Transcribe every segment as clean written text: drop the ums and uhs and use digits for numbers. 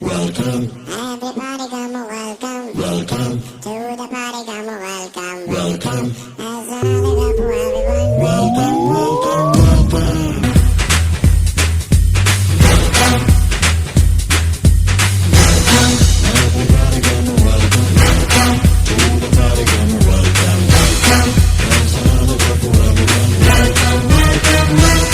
Welcome. Everybody come welcome. Welcome. To the party come welcome. Welcome. As I live up for everyone. Welcome, welcome, welcome. Everybody come welcome. Welcome. To the party come welcome. Welcome. As I live up for everyone. Welcome, welcome, welcome.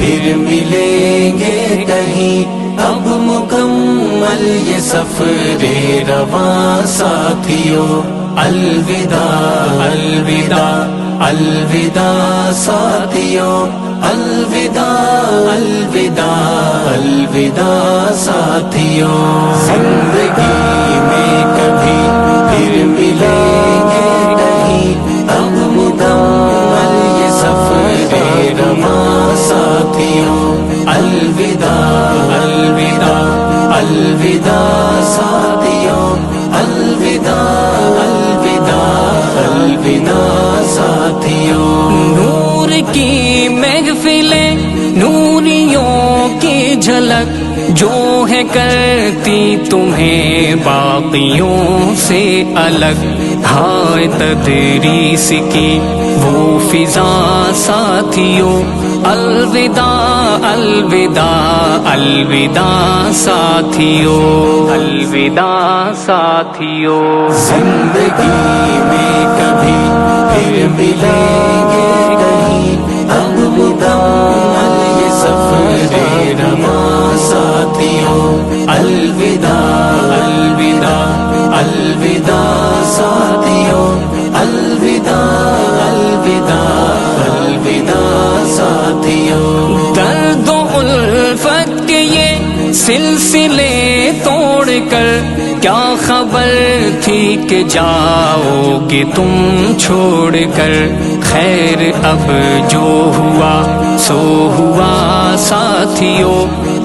پھر ملیں گے کہیں اب مکمل یہ سفر رواں ساتھیوں الوداع الوداع الوداع ساتھیوں الوداع الوداع الوداع ساتھیوں زندگی میں کبھی پھر ملیں گے نہیں اب مکمل یہ سفر رواں ساتھیوں الوداع الوداع الوداع ساتھیوں الوداع الوداع الوداع ساتھیوں نور کی محفلیں نوریوں کی جھلک جو ہے کرتی تمہیں باقیوں سے الگ ہائے تدریس کی وہ فضا ساتھیوں الوداع الوداع الوداع ساتھیوں الوداع ساتھیوں زندگی میں کبھی پھر ملیں گے نہیں اب مکمل یہ سفر رواں ساتھیوں الوداع الوداع الوداع ساتھیوں الوداع الوداع الوداع ساتھیوں درد و الفت کے یہ سلسلے توڑ کر کیا خبر تھی کہ جاؤ گے تم چھوڑ کر خیر اب جو ہوا سو ہوا ساتھیوں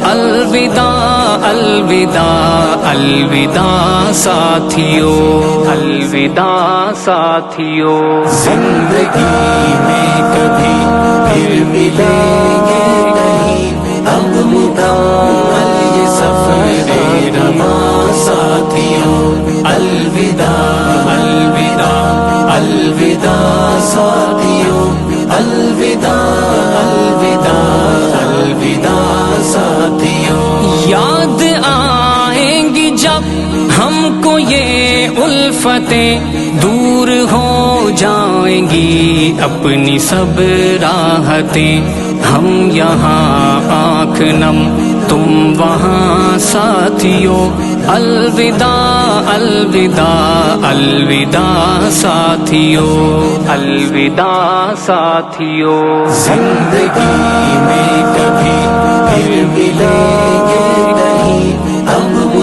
الوداع الوداع الوداع ساتھیوں الوداع ساتھیوں زندگی میں کبھی پھر ملیں گے نہیں اب مکمل یہ سفر رواں ساتھیوں الوداع الوداع الوداع ساتھیوں الوداع الوداع الوداع ساتھیوں یاد آئیں گی جب ہم کو یہ الفتیں دور ہو جائیں گی اپنی سب راحتیں ہم یہاں آنکھ نم تم وہاں ساتھیوں الوداع الوداع الوداع ساتھیوں الوداع ساتھیوں زندگی میں کبھی پھر ملیں گے نہیں اب